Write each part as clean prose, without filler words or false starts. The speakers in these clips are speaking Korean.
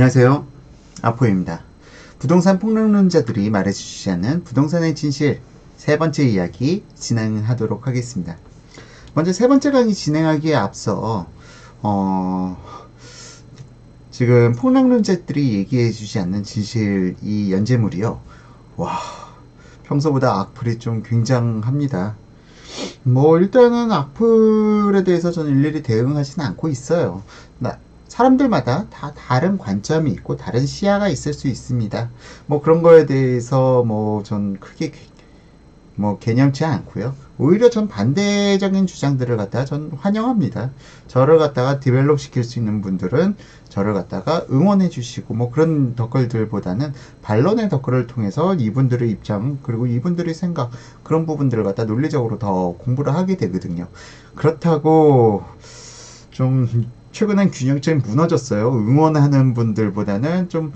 안녕하세요. 아포입니다. 부동산 폭락론자들이 말해주지 않는 부동산의 진실 세 번째 이야기 진행하도록 하겠습니다. 먼저 세 번째 강의 진행하기에 앞서 지금 폭락론자들이 얘기해주지 않는 진실 이 연재물이요. 와, 평소보다 악플이 좀 굉장합니다. 일단은 악플에 대해서 저는 일일이 대응하지는 않고 있어요. 사람들마다 다 다른 관점이 있고 다른 시야가 있을 수 있습니다. 그런 거에 대해서 전 크게 개념치 않고요. 오히려 전 반대적인 주장들을 갖다가 전 환영합니다. 저를 갖다가 디벨롭 시킬 수 있는 분들은 저를 갖다가 응원해 주시고 그런 덧글들보다는 반론의 덧글을 통해서 이분들의 입장 그리고 이분들의 생각 그런 부분들을 갖다 논리적으로 더 공부를 하게 되거든요. 그렇다고 좀 최근엔 균형점이 무너졌어요. 응원하는 분들보다는 좀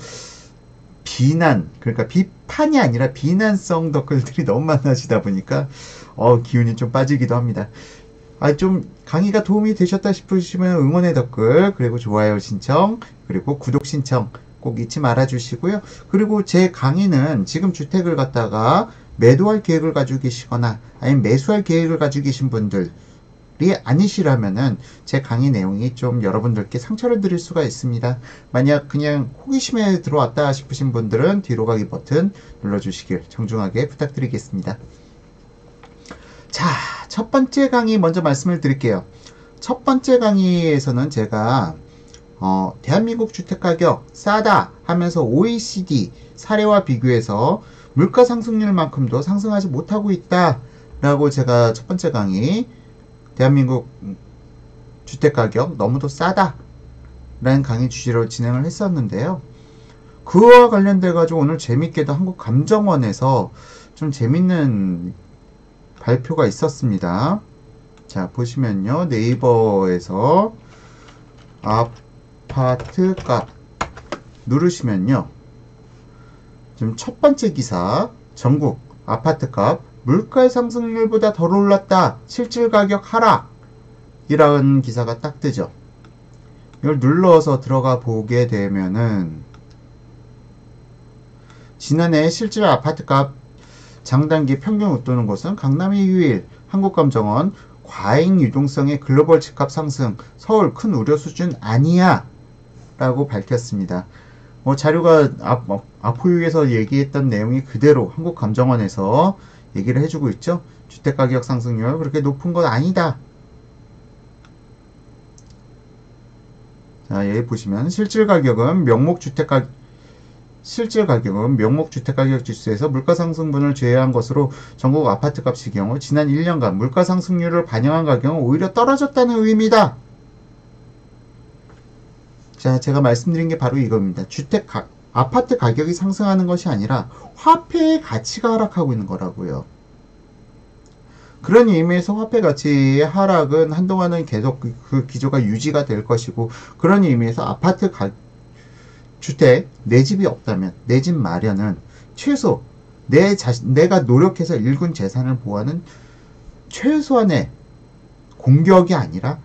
그러니까 비판이 아니라 비난성 댓글들이 너무 많아지다 보니까 기운이 좀 빠지기도 합니다. 좀 강의가 도움이 되셨다 싶으시면 응원의 댓글 그리고 좋아요 신청 그리고 구독 신청 꼭 잊지 말아 주시고요. 그리고 제 강의는 지금 주택을 갖다가 매도할 계획을 가지고 계시거나 아니면 매수할 계획을 가지고 계신 분들 아니시라면은 제 강의 내용이 좀 여러분들께 상처를 드릴 수가 있습니다. 만약 그냥 호기심에 들어왔다 싶으신 분들은 뒤로 가기 버튼 눌러주시길 정중하게 부탁드리겠습니다. 자, 첫 번째 강의 먼저 말씀을 드릴게요. 첫 번째 강의에서는 제가 대한민국 주택가격 싸다 하면서 OECD 사례와 비교해서 물가 상승률만큼도 상승하지 못하고 있다 라고 제가 첫 번째 강의 대한민국 주택가격 너무도 싸다 라는 강의 주제로 진행을 했었는데요. 그와 관련돼 가지고 오늘 재밌게도 한국감정원에서 좀 재밌는 발표가 있었습니다. 자, 보시면요. 네이버에서 아파트 값 누르시면요. 지금 첫 번째 기사 전국 아파트 값 물가 상승률보다 덜 올랐다. 실질 가격 하락. 이라는 기사가 딱 뜨죠. 이걸 눌러서 들어가 보게 되면은 지난해 실질 아파트값 장단기 평균 웃도는 곳은 강남이 유일, 한국감정원 과잉 유동성의 글로벌 집값 상승, 서울 큰 우려 수준 아니야 라고 밝혔습니다. 자료가 아포유에서 얘기했던 내용이 그대로 한국감정원에서 얘기를 해주고 있죠. 주택가격 상승률 그렇게 높은 건 아니다. 자, 여기 보시면 실질 가격은 명목 주택가격 지수에서 물가 상승분을 제외한 것으로 전국 아파트값의 경우 지난 1년간 물가 상승률을 반영한 가격은 오히려 떨어졌다는 의미입니다. 자, 제가 말씀드린 게 바로 이겁니다. 아파트 가격이 상승하는 것이 아니라 화폐의 가치가 하락하고 있는 거라고요. 그런 의미에서 화폐 가치의 하락은 한동안은 계속 그 기조가 유지가 될 것이고, 그런 의미에서 주택, 내 집이 없다면 내 집 마련은 최소 내가 노력해서 일군 재산을 보호하는 최소한의 공격이 아니라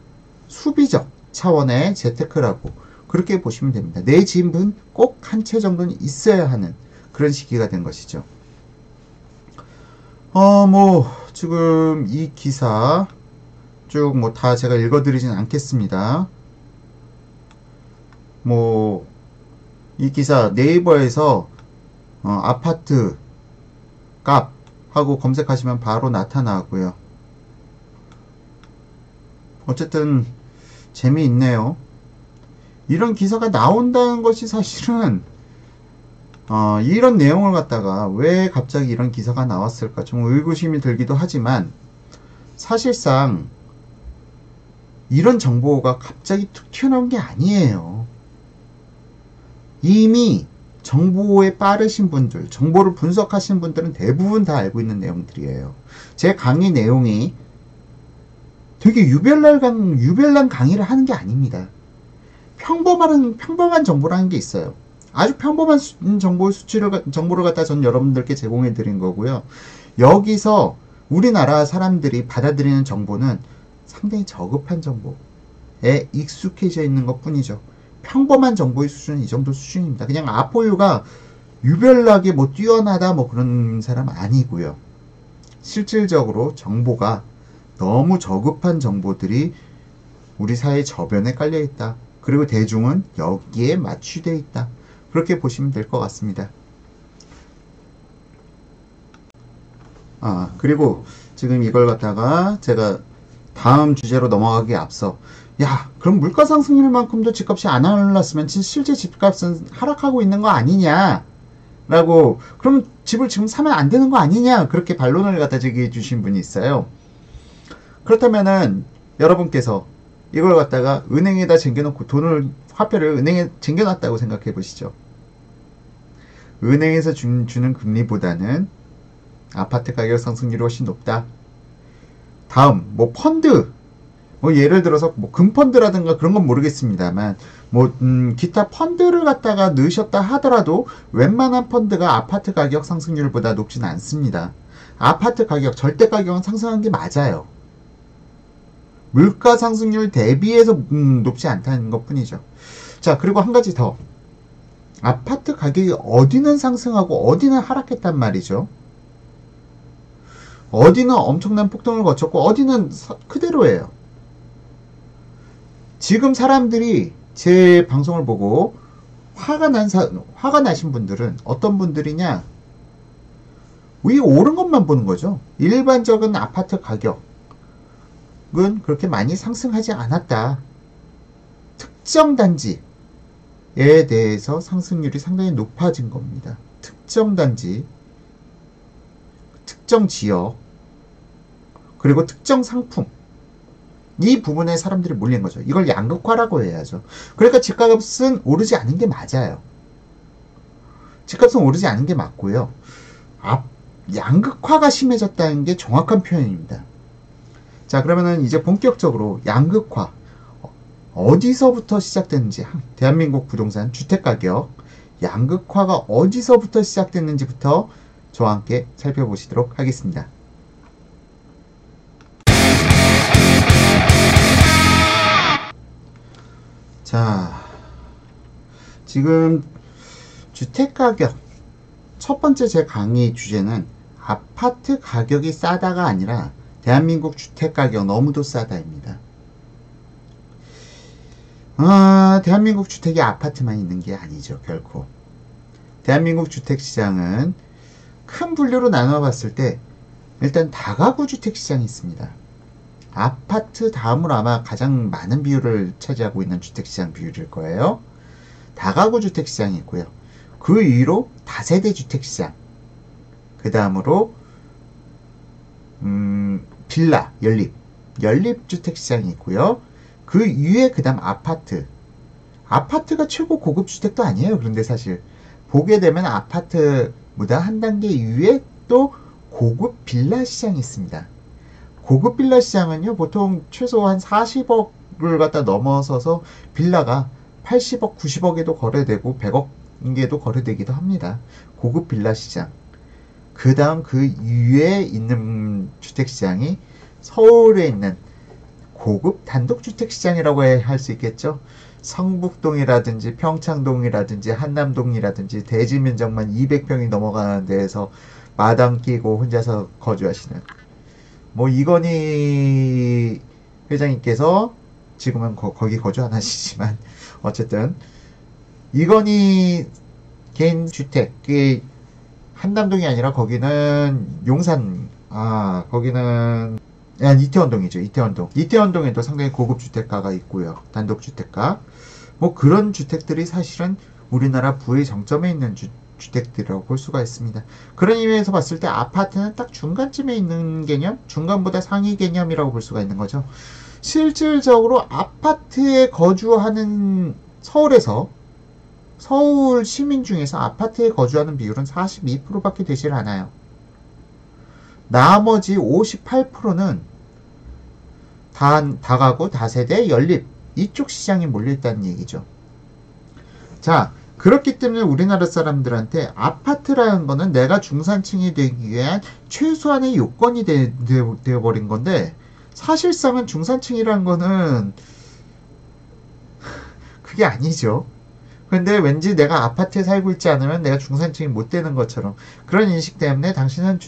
수비적 차원의 재테크라고 그렇게 보시면 됩니다. 내 집은 꼭 한 채 정도는 있어야 하는 그런 시기가 된 것이죠. 지금 이 기사 쭉 다 제가 읽어드리진 않겠습니다. 이 기사 네이버에서 아파트 값 하고 검색하시면 바로 나타나고요. 어쨌든 재미있네요. 이런 기사가 나온다는 것이 사실은 이런 내용을 갖다가 왜 갑자기 이런 기사가 나왔을까 좀 의구심이 들기도 하지만, 사실상 이런 정보가 갑자기 툭 튀어나온 게 아니에요. 이미 정보에 빠르신 분들, 정보를 분석하신 분들은 대부분 다 알고 있는 내용들이에요. 제 강의 내용이 되게 유별난 강의를 하는 게 아닙니다. 평범한 정보라는 게 있어요. 아주 평범한 정보를 갖다 전 여러분들께 제공해 드린 거고요. 여기서 우리나라 사람들이 받아들이는 정보는 상당히 저급한 정보에 익숙해져 있는 것 뿐이죠. 평범한 정보의 수준은 이 정도 수준입니다. 그냥 아포유가 유별나게 뭐 뛰어나다 뭐 그런 사람 아니고요. 실질적으로 정보가 너무 저급한 정보들이 우리 사회 저변에 깔려 있다. 그리고 대중은 여기에 맞추되어 있다. 그렇게 보시면 될 것 같습니다. 그리고 지금 이걸 갖다가 제가 다음 주제로 넘어가기에 앞서 야, 그럼 물가 상승률만큼도 집값이 안 올랐으면 실제 집값은 하락하고 있는 거 아니냐? 라고, 그럼 집을 지금 사면 안 되는 거 아니냐? 그렇게 반론을 갖다 제기해 주신 분이 있어요. 그렇다면은 여러분께서 이걸 갖다가 은행에다 쟁겨놓고 화폐를 은행에 쟁겨놨다고 생각해 보시죠. 은행에서 주는 금리보다는 아파트 가격 상승률이 훨씬 높다. 다음, 뭐 펀드, 뭐 예를 들어서 뭐 금펀드라든가 그런 건 모르겠습니다만 기타 펀드를 갖다가 넣으셨다 하더라도 웬만한 펀드가 아파트 가격 상승률보다 높지는 않습니다. 아파트 가격, 절대 가격은 상승한 게 맞아요. 물가 상승률 대비해서 높지 않다는 것 뿐이죠. 자, 그리고 한 가지 더. 아파트 가격이 어디는 상승하고 어디는 하락했단 말이죠. 어디는 엄청난 폭등을 거쳤고 어디는 그대로예요. 지금 사람들이 제 방송을 보고 화가 나신 분들은 어떤 분들이냐? 위에 오른 것만 보는 거죠. 일반적인 아파트 가격은 그렇게 많이 상승하지 않았다. 특정 단지에 대해서 상승률이 상당히 높아진 겁니다. 특정 단지, 특정 지역, 그리고 특정 상품, 이 부분에 사람들이 몰린 거죠. 이걸 양극화라고 해야죠. 그러니까 집값은 오르지 않은 게 맞아요. 집값은 오르지 않은 게 맞고요. 양극화가 심해졌다는 게 정확한 표현입니다. 자, 그러면은 이제 본격적으로 양극화 어디서부터 시작됐는지, 대한민국 부동산 주택가격 양극화가 어디서부터 시작됐는지부터 저와 함께 살펴보시도록 하겠습니다. 자, 지금 주택가격 첫 번째 제 강의 주제는 아파트 가격이 싸다가 아니라 대한민국 주택가격 너무도 싸다입니다. 대한민국 주택이 아파트만 있는 게 아니죠, 결코. 대한민국 주택시장은 큰 분류로 나눠 봤을 때 일단 다가구 주택시장이 있습니다. 아파트 다음으로 아마 가장 많은 비율을 차지하고 있는 주택시장 비율일 거예요. 다가구 주택시장이 있고요. 그 위로 다세대 주택시장, 그 다음으로 빌라, 연립 주택시장이 있고요. 그 위에 그 다음 아파트가 최고 고급 주택도 아니에요. 그런데 사실 보게 되면 아파트보다 한 단계 위에 또 고급 빌라 시장이 있습니다. 고급 빌라 시장은요, 보통 최소한 40억을 갖다 넘어서서 빌라가 80억, 90억에도 거래되고 100억에도 거래되기도 합니다. 고급 빌라 시장. 그 다음 그 위에 있는 주택시장이 서울에 있는 고급 단독주택시장이라고 할 수 있겠죠. 성북동이라든지 평창동이라든지 한남동이라든지 대지 면적만 200평이 넘어가는 데에서 마당 끼고 혼자서 거주하시는 이건희 회장님께서 지금은 거기 거주 안 하시지만 어쨌든 이건희 개인 주택이 한남동이 아니라 거기는 거기는 이태원동이죠. 이태원동에도 상당히 고급 주택가가 있고요. 단독주택가. 그런 주택들이 사실은 우리나라 부의 정점에 있는 주택들이라고 볼 수가 있습니다. 그런 의미에서 봤을 때 아파트는 딱 중간쯤에 있는 개념, 중간보다 상위 개념이라고 볼 수가 있는 거죠. 실질적으로 아파트에 거주하는 서울 시민 중에서 아파트에 거주하는 비율은 42%밖에 되질 않아요. 나머지 58%는 다가구, 다세대, 연립 이쪽 시장에 몰려있다는 얘기죠. 자, 그렇기 때문에 우리나라 사람들한테 아파트라는 거는 내가 중산층이 되기 위한 최소한의 요건이 되어버린 건데, 사실상은 중산층이라는 거는 그게 아니죠. 근데 왠지 내가 아파트에 살고 있지 않으면 내가 중산층이 못 되는 것처럼 그런 인식 때문에 당신은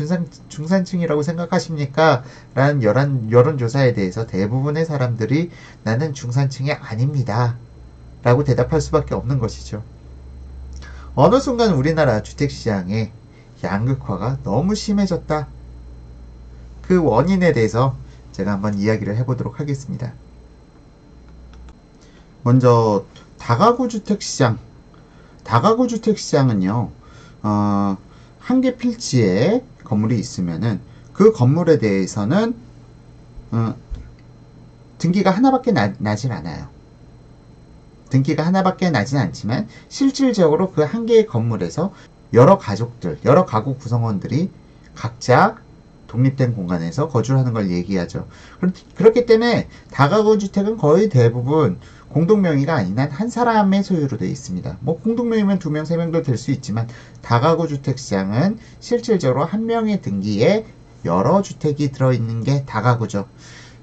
중산층이라고 생각하십니까? 라는 여론조사에 대해서 대부분의 사람들이 나는 중산층이 아닙니다. 라고 대답할 수밖에 없는 것이죠. 어느 순간 우리나라 주택시장의 양극화가 너무 심해졌다. 그 원인에 대해서 제가 한번 이야기를 해보도록 하겠습니다. 먼저 다가구 주택시장. 다가구 주택시장은요, 한 개 필지에 건물이 있으면은 그 건물에 대해서는 등기가 하나밖에 나진 않아요. 등기가 하나밖에 나진 않지만 실질적으로 그 한 개의 건물에서 여러 가족들, 여러 가구 구성원들이 각자 독립된 공간에서 거주를 하는 걸 얘기하죠. 그렇기 때문에 다가구 주택은 거의 대부분 공동명의가 아닌 한 사람의 소유로 되어 있습니다. 뭐 공동명의면 2명, 3명도 될 수 있지만 다가구 주택 시장은 실질적으로 한 명의 등기에 여러 주택이 들어있는 게 다가구죠.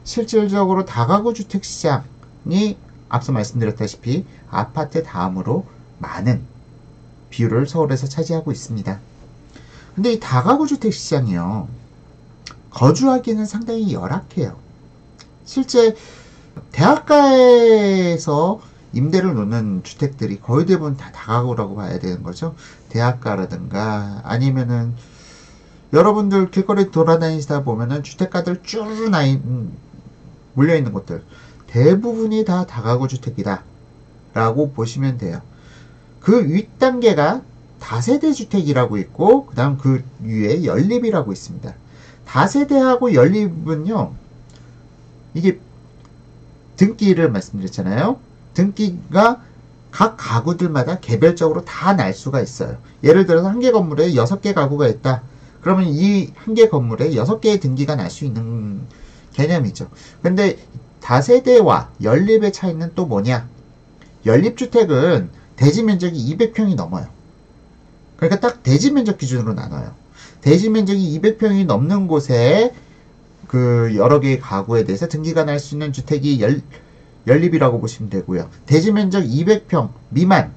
실질적으로 다가구 주택 시장이 앞서 말씀드렸다시피 아파트 다음으로 많은 비율을 서울에서 차지하고 있습니다. 근데 이 다가구 주택 시장이요, 거주하기는 상당히 열악해요. 실제 대학가에서 임대를 놓는 주택들이 거의 대부분 다 다가구라고 봐야 되는 거죠. 대학가라든가 아니면은 여러분들 길거리 돌아다니시다 보면은 주택가들 쭉 몰려있는 곳들 대부분이 다 다가구 주택이다 라고 보시면 돼요. 그 윗단계가 다세대 주택이라고 있고 그 다음 그 위에 연립이라고 있습니다. 다세대하고 연립은요, 이게 등기를 말씀드렸잖아요. 등기가 각 가구들마다 개별적으로 다 날 수가 있어요. 예를 들어서 한 개 건물에 6개 가구가 있다. 그러면 이 한 개 건물에 6개의 등기가 날 수 있는 개념이죠. 근데 다세대와 연립의 차이는 또 뭐냐? 연립주택은 대지 면적이 200평이 넘어요. 그러니까 딱 대지 면적 기준으로 나눠요. 대지 면적이 200평이 넘는 곳에 그 여러 개의 가구에 대해서 등기가 날 수 있는 주택이 연립이라고 보시면 되고요. 대지 면적 200평 미만의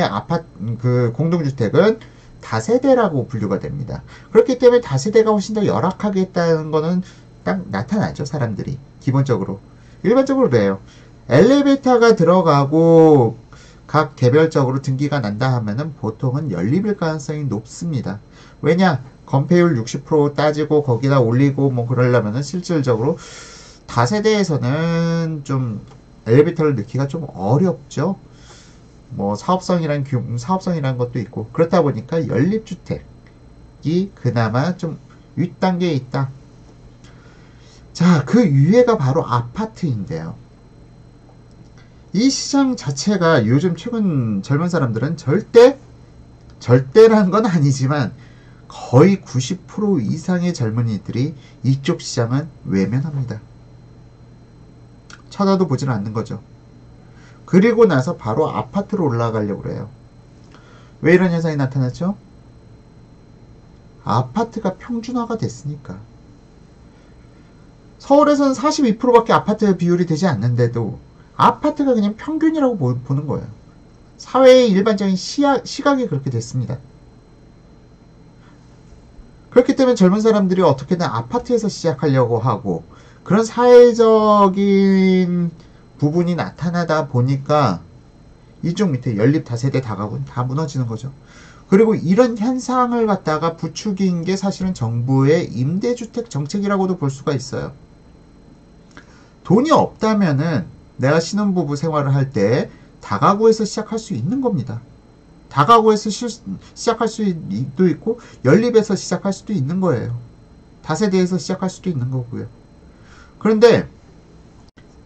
아파트, 그 공동주택은 다세대라고 분류가 됩니다. 그렇기 때문에 다세대가 훨씬 더 열악하게 했다는 거는 딱 나타나죠, 사람들이. 기본적으로. 일반적으로 그래요. 엘리베이터가 들어가고 각 개별적으로 등기가 난다 하면은 보통은 연립일 가능성이 높습니다. 왜냐? 건폐율 60% 따지고 거기다 올리고 뭐 그러려면은 실질적으로 다세대에서는 좀 엘리베이터를 넣기가 좀 어렵죠. 뭐 사업성이란 것도 있고 그렇다 보니까 연립주택이 그나마 좀 윗단계에 있다. 자, 그 위에가 바로 아파트인데요. 이 시장 자체가 요즘 최근 젊은 사람들은 절대라는 건 아니지만 거의 90% 이상의 젊은이들이 이쪽 시장은 외면합니다. 쳐다도 보지는 않는 거죠. 그리고 나서 바로 아파트로 올라가려고 그래요. 왜 이런 현상이 나타났죠? 아파트가 평준화가 됐으니까. 서울에서는 42%밖에 아파트 비율이 되지 않는데도 아파트가 그냥 평균이라고 보는 거예요. 사회의 일반적인 시각이 그렇게 됐습니다. 그렇기 때문에 젊은 사람들이 어떻게든 아파트에서 시작하려고 하고 그런 사회적인 부분이 나타나다 보니까 이쪽 밑에 연립 다세대 다가구는 다 무너지는 거죠. 그리고 이런 현상을 갖다가 부추긴 게 사실은 정부의 임대주택 정책이라고도 볼 수가 있어요. 돈이 없다면은 내가 신혼부부 생활을 할 때 다가구에서 시작할 수 있는 겁니다. 다가구에서 시작할 수도 있고 연립에서 시작할 수도 있는 거예요. 다세대에서 시작할 수도 있는 거고요. 그런데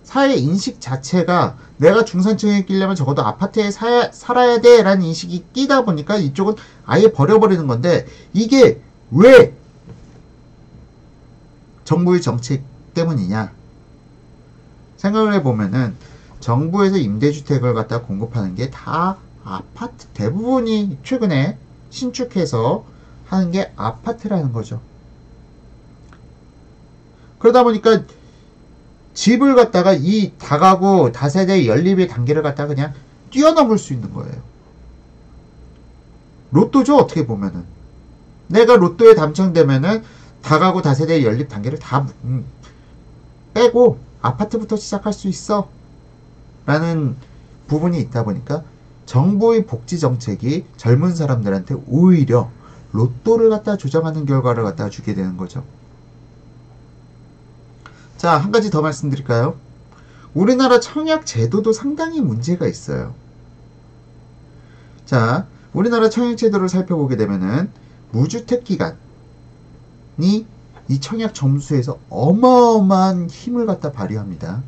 사회 인식 자체가 내가 중산층에 끼려면 적어도 아파트에 살아야 돼 라는 인식이 끼다 보니까 이쪽은 아예 버려버리는 건데 이게 왜 정부의 정책 때문이냐 생각을 해보면은 정부에서 임대주택을 갖다 공급하는 게 다 아파트 대부분이 최근에 신축해서 하는 게 아파트라는 거죠. 그러다 보니까 집을 갖다가 이 다가구 다세대 연립의 단계를 갖다가 그냥 뛰어넘을 수 있는 거예요. 로또죠, 어떻게 보면은. 내가 로또에 당첨되면은 다가구 다세대 연립 단계를 다 빼고 아파트부터 시작할 수 있어 라는 부분이 있다 보니까 정부의 복지 정책이 젊은 사람들한테 오히려 로또를 갖다 조정하는 결과를 갖다 주게 되는 거죠. 자, 한 가지 더 말씀드릴까요? 우리나라 청약 제도도 상당히 문제가 있어요. 자, 우리나라 청약 제도를 살펴보게 되면은 무주택 기간이 이 청약 점수에서 어마어마한 힘을 갖다 발휘합니다.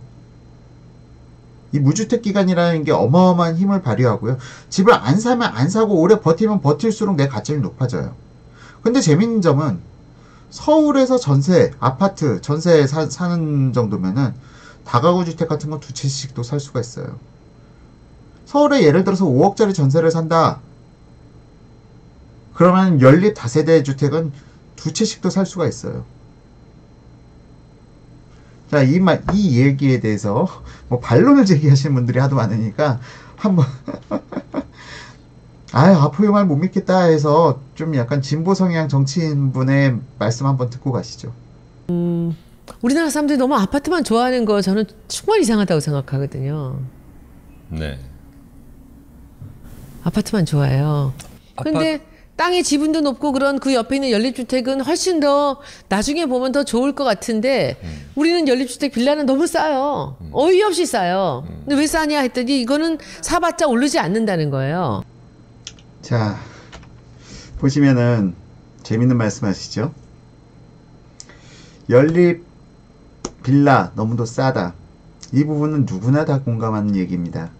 이 무주택 기간이라는 게 어마어마한 힘을 발휘하고요. 집을 안 사면 안 사고 오래 버티면 버틸수록 내 가점이 높아져요. 근데 재밌는 점은 서울에서 전세, 아파트, 전세에 사는 정도면은 다가구 주택 같은 건 두 채씩도 살 수가 있어요. 서울에 예를 들어서 5억짜리 전세를 산다. 그러면 연립 다세대 주택은 두 채씩도 살 수가 있어요. 자, 이 얘기에 대해서 뭐 반론을 제기하시는 분들이 하도 많으니까 한번 아포 말 못 믿겠다 해서 좀 약간 진보 성향 정치인분의 말씀 한번 듣고 가시죠. 우리나라 사람들이 너무 아파트만 좋아하는 거 저는 정말 이상하다고 생각하거든요. 네. 아파트만 좋아해요. 근데 땅의 지분도 높고 그런 그 옆에 있는 연립주택은 훨씬 더 나중에 보면 더 좋을 것 같은데 우리는 연립주택 빌라는 너무 싸요. 어이없이 싸요. 근데 왜 싸냐 했더니 이거는 사봤자 오르지 않는다는 거예요. 자, 보시면은 재밌는 말씀 하시죠. 연립 빌라 너무도 싸다. 이 부분은 누구나 다 공감하는 얘기입니다.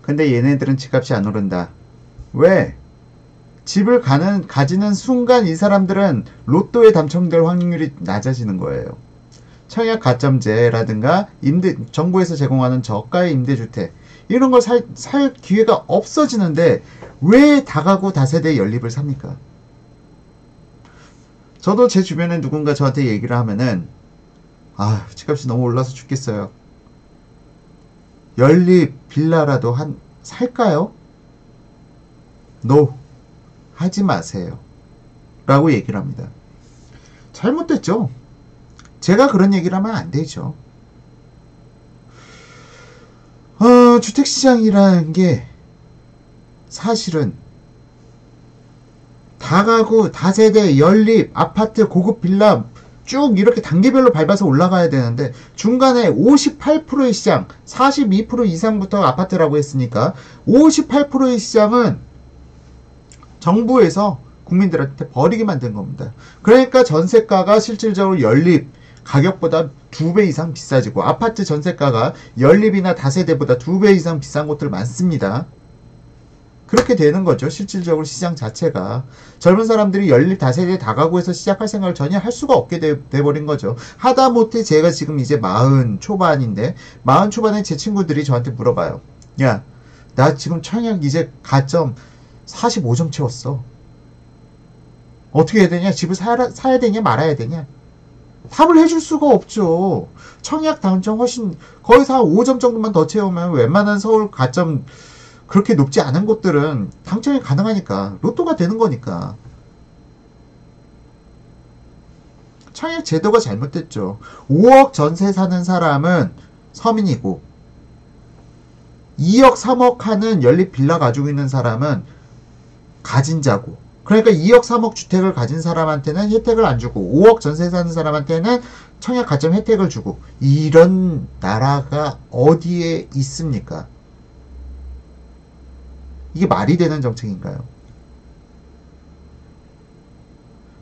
근데 얘네들은 집값이 안 오른다. 왜? 집을 가지는 순간 이 사람들은 로또에 당첨될 확률이 낮아지는 거예요. 청약 가점제라든가 정부에서 제공하는 저가의 임대주택 이런 걸 살 기회가 없어지는데 왜 다가구 다세대 연립을 삽니까? 저도 제 주변에 누군가 저한테 얘기를 하면은 집값이 너무 올라서 죽겠어요. 연립 빌라라도 살까요? No. 하지 마세요. 라고 얘기를 합니다. 잘못됐죠. 제가 그런 얘기를 하면 안 되죠. 주택시장이라는 게 사실은 다가구, 다세대, 연립, 아파트, 고급 빌라 쭉 이렇게 단계별로 밟아서 올라가야 되는데 중간에 58%의 시장, 42% 이상부터 아파트라고 했으니까 58%의 시장은 정부에서 국민들한테 버리게 만든 겁니다. 그러니까 전세가가 실질적으로 연립 가격보다 2배 이상 비싸지고 아파트 전세가가 연립이나 다세대보다 2배 이상 비싼 곳들 많습니다. 그렇게 되는 거죠. 실질적으로 시장 자체가. 젊은 사람들이 연립 다세대 다가구에서 시작할 생각을 전혀 할 수가 없게 돼버린 거죠. 하다못해 제가 지금 이제 40 초반인데 40 초반에 제 친구들이 저한테 물어봐요. 야, 나 지금 청약 이제 가점 45점 채웠어. 어떻게 해야 되냐? 집을 사야 되냐 말아야 되냐? 답을 해줄 수가 없죠. 청약 당첨 훨씬 거의 5점 정도만 더 채우면 웬만한 서울 가점 그렇게 높지 않은 곳들은 당첨이 가능하니까 로또가 되는 거니까. 청약 제도가 잘못됐죠. 5억 전세 사는 사람은 서민이고 2억 3억 하는 연립 빌라 가지고 있는 사람은 가진 자고, 그러니까 2억 3억 주택을 가진 사람한테는 혜택을 안 주고 5억 전세 사는 사람한테는 청약 가점 혜택을 주고, 이런 나라가 어디에 있습니까? 이게 말이 되는 정책인가요?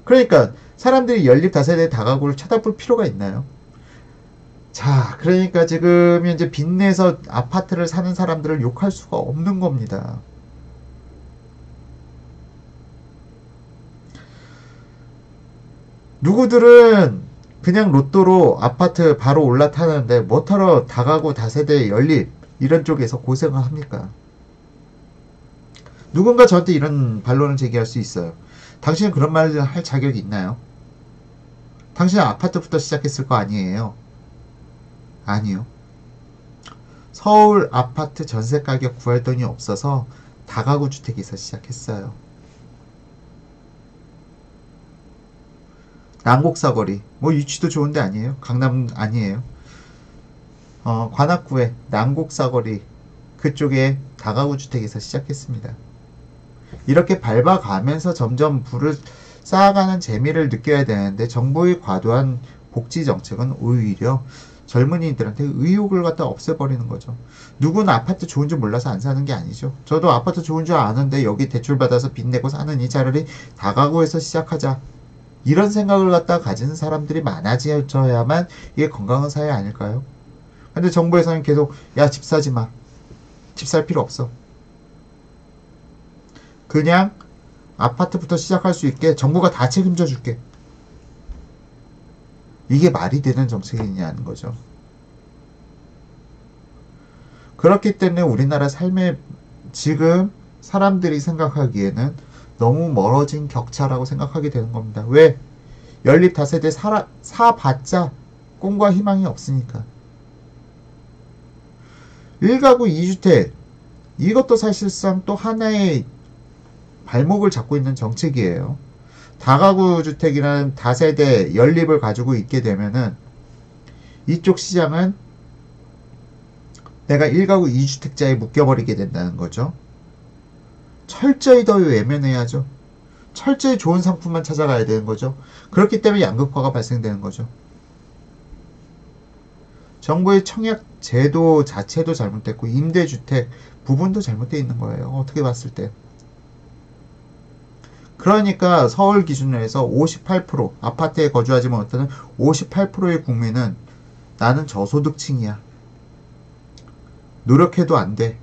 그러니까 사람들이 연립 다세대 다가구를 쳐다볼 필요가 있나요? 자, 그러니까 지금 현재 빚내서 아파트를 사는 사람들을 욕할 수가 없는 겁니다. 누구들은 그냥 로또로 아파트 바로 올라타는데 뭐하러 다가구 다세대 연립 이런 쪽에서 고생을 합니까? 누군가 저한테 이런 반론을 제기할 수 있어요. 당신은 그런 말을 할 자격이 있나요? 당신은 아파트부터 시작했을 거 아니에요? 아니요. 서울 아파트 전세 가격 구할 돈이 없어서 다가구 주택에서 시작했어요. 난곡사거리, 뭐 위치도 좋은데 아니에요. 강남 아니에요. 관악구에 난곡사거리 그쪽에 다가구 주택에서 시작했습니다. 이렇게 밟아가면서 점점 부를 쌓아가는 재미를 느껴야 되는데 정부의 과도한 복지 정책은 오히려 젊은이들한테 의욕을 갖다 없애버리는 거죠. 누구는 아파트 좋은 줄 몰라서 안 사는 게 아니죠. 저도 아파트 좋은 줄 아는데 여기 대출받아서 빚 내고 사느니 차라리 다가구에서 시작하자. 이런 생각을 갖다 가지는 사람들이 많아져야만 이게 건강한 사회 아닐까요? 근데 정부에서는 계속 야, 집 사지 마. 집 살 필요 없어. 그냥 아파트부터 시작할 수 있게 정부가 다 책임져 줄게. 이게 말이 되는 정책이냐는 거죠. 그렇기 때문에 우리나라 삶에 지금 사람들이 생각하기에는 너무 멀어진 격차라고 생각하게 되는 겁니다. 왜? 연립 다세대 사봤자 꿈과 희망이 없으니까. 1가구 2주택 이것도 사실상 또 하나의 발목을 잡고 있는 정책이에요. 다가구 주택이라는 다세대 연립을 가지고 있게 되면은 이쪽 시장은 내가 1가구 2주택자에 묶여버리게 된다는 거죠. 철저히 더 외면해야죠. 철저히 좋은 상품만 찾아가야 되는 거죠. 그렇기 때문에 양극화가 발생되는 거죠. 정부의 청약 제도 자체도 잘못됐고 임대주택 부분도 잘못되어 있는 거예요. 어떻게 봤을 때. 그러니까 서울 기준으로 해서 58% 아파트에 거주하지 못하는 58%의 국민은 나는 저소득층이야. 노력해도 안 돼.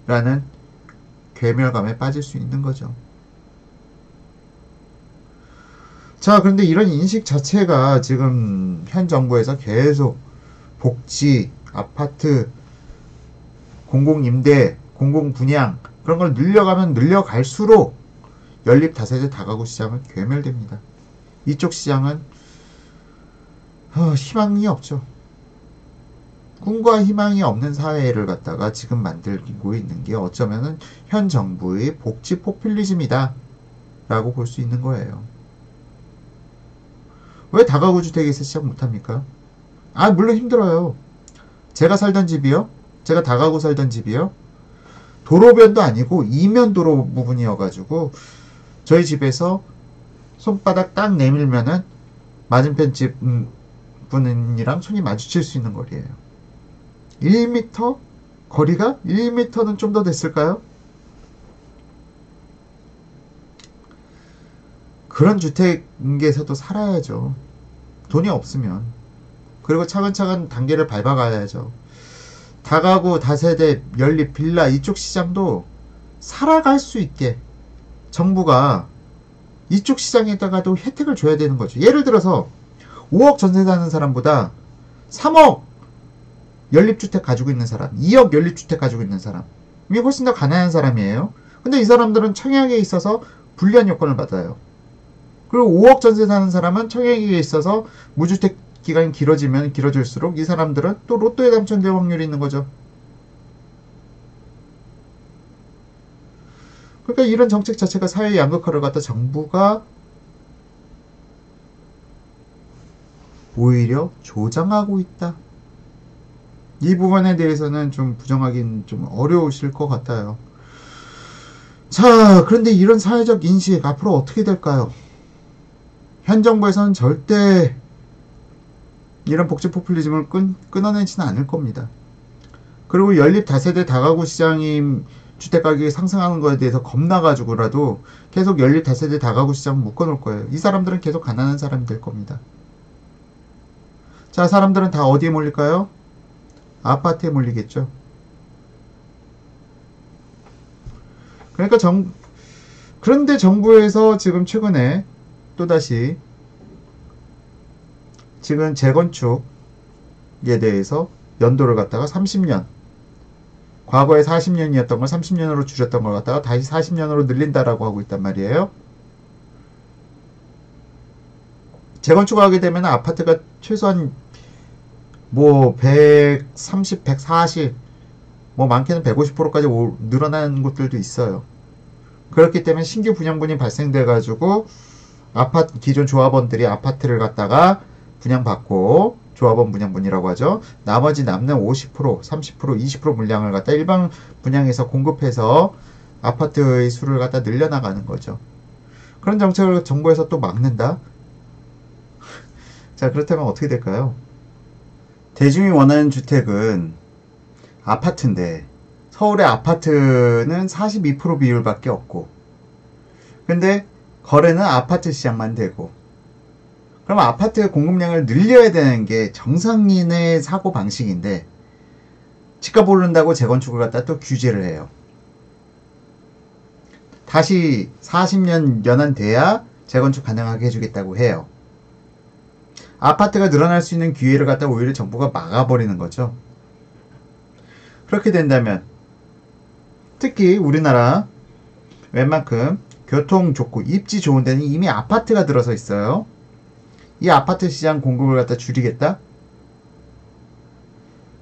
라는 괴멸감에 빠질 수 있는 거죠. 자, 그런데 이런 인식 자체가 지금 현 정부에서 계속 복지, 아파트, 공공임대, 공공분양 그런 걸 늘려가면 늘려갈수록 연립 다세대 다가구 시장은 괴멸됩니다. 이쪽 시장은 희망이 없죠. 꿈과 희망이 없는 사회를 갖다가 지금 만들고 있는 게 어쩌면은 현 정부의 복지 포퓰리즘이다 라고 볼 수 있는 거예요. 왜 다가구 주택에서 시작 못합니까? 물론 힘들어요. 제가 살던 집이요? 제가 다가구 살던 집이요? 도로변도 아니고 이면 도로 부분이어가지고 저희 집에서 손바닥 딱 내밀면은 맞은편 집 분이랑 손이 마주칠 수 있는 거리예요. 1m? 거리가 1m는 좀 더 됐을까요? 그런 주택에서도 살아야죠. 돈이 없으면. 그리고 차근차근 단계를 밟아가야죠. 다가구, 다세대, 연립, 빌라 이쪽 시장도 살아갈 수 있게 정부가 이쪽 시장에다가도 혜택을 줘야 되는 거죠. 예를 들어서 5억 전세 사는 사람보다 3억 연립주택 가지고 있는 사람, 2억 연립주택 가지고 있는 사람이 훨씬 더 가난한 사람이에요. 근데 이 사람들은 청약에 있어서 불리한 여건을 받아요. 그리고 5억 전세 사는 사람은 청약에 있어서 무주택 기간이 길어지면 길어질수록 이 사람들은 또 로또에 당첨될 확률이 있는 거죠. 그러니까 이런 정책 자체가 사회 양극화를 갖다 정부가 오히려 조장하고 있다. 이 부분에 대해서는 좀 부정하긴 좀 어려우실 것 같아요. 자, 그런데 이런 사회적 인식 앞으로 어떻게 될까요? 현 정부에서는 절대 이런 복지 포퓰리즘을 끊어내지는 않을 겁니다. 그리고 연립 다세대 다가구 시장이 주택가격이 상승하는 거에 대해서 겁나가지고라도 계속 연립 다세대 다가구 시장 묶어놓을 거예요. 이 사람들은 계속 가난한 사람이 될 겁니다. 자, 사람들은 다 어디에 몰릴까요? 아파트에 몰리겠죠. 그러니까 그런데 정부에서 지금 최근에 또다시 지금 재건축에 대해서 연도를 갖다가 30년, 과거에 40년이었던 걸 30년으로 줄였던 걸 갖다가 다시 40년으로 늘린다라고 하고 있단 말이에요. 재건축하게 되면 아파트가 최소한 뭐 130, 140, 뭐 많게는 150%까지 늘어나는 곳들도 있어요. 그렇기 때문에 신규 분양분이 발생돼 가지고 아파트 기존 조합원들이 아파트를 갖다가 분양받고 조합원 분양분이라고 하죠. 나머지 남는 50%, 30%, 20% 물량을 갖다 일반 분양에서 공급해서 아파트의 수를 갖다 늘려나가는 거죠. 그런 정책을 정부에서 또 막는다? 자, 그렇다면 어떻게 될까요? 대중이 원하는 주택은 아파트인데 서울의 아파트는 42% 비율밖에 없고 근데 거래는 아파트 시장만 되고 그럼 아파트 공급량을 늘려야 되는 게 정상인의 사고 방식인데 집값 오른다고 재건축을 갖다 또 규제를 해요. 다시 40년 연한돼야 재건축 가능하게 해주겠다고 해요. 아파트가 늘어날 수 있는 기회를 갖다 오히려 정부가 막아버리는 거죠. 그렇게 된다면 특히 우리나라 웬만큼 교통 좋고 입지 좋은 데는 이미 아파트가 들어서 있어요. 이 아파트 시장 공급을 갖다 줄이겠다?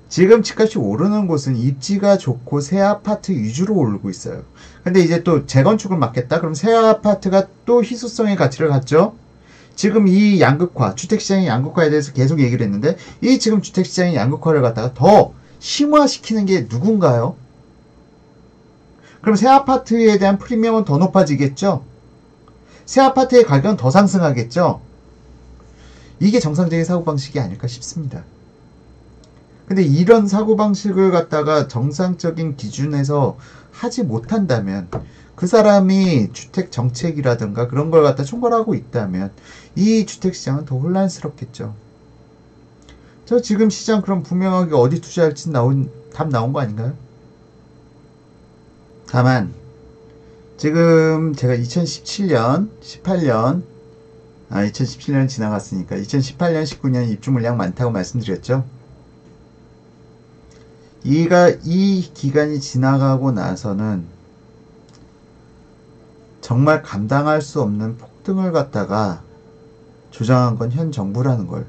지금 집값이 오르는 곳은 입지가 좋고 새 아파트 위주로 오르고 있어요. 근데 이제 또 재건축을 막겠다? 그럼 새 아파트가 또 희소성의 가치를 갖죠? 지금 이 양극화, 주택시장의 양극화에 대해서 계속 얘기를 했는데 이 지금 주택시장의 양극화를 갖다가 더 심화시키는 게 누군가요? 그럼 새 아파트에 대한 프리미엄은 더 높아지겠죠? 새 아파트의 가격은 더 상승하겠죠? 이게 정상적인 사고방식이 아닐까 싶습니다. 근데 이런 사고방식을 갖다가 정상적인 기준에서 하지 못한다면 그 사람이 주택 정책이라든가 그런 걸 갖다 총괄하고 있다면 이 주택시장은 더 혼란스럽겠죠. 저 지금 시장 그럼 분명하게 어디 투자할지 답 나온 거 아닌가요? 다만 지금 제가 2017년, 18년 2017년 지나갔으니까 2018년, 19년 입주 물량 많다고 말씀드렸죠. 이 기간이 지나가고 나서는 정말 감당할 수 없는 폭등을 갖다가 조장한 건 현 정부라는 걸.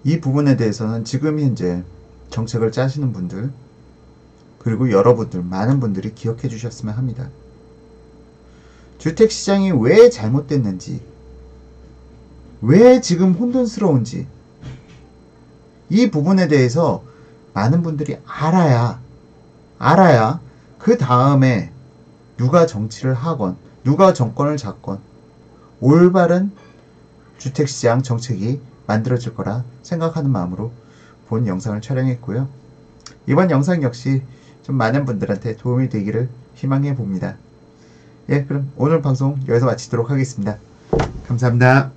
이 부분에 대해서는 지금 현재 정책을 짜시는 분들 그리고 여러분들 많은 분들이 기억해 주셨으면 합니다. 주택시장이 왜 잘못됐는지 왜 지금 혼돈스러운지 이 부분에 대해서 많은 분들이 알아야 그 다음에 누가 정치를 하건 누가 정권을 잡건 올바른 주택시장 정책이 만들어질 거라 생각하는 마음으로 본 영상을 촬영했고요. 이번 영상 역시 좀 많은 분들한테 도움이 되기를 희망해 봅니다. 예, 그럼 오늘 방송 여기서 마치도록 하겠습니다. 감사합니다.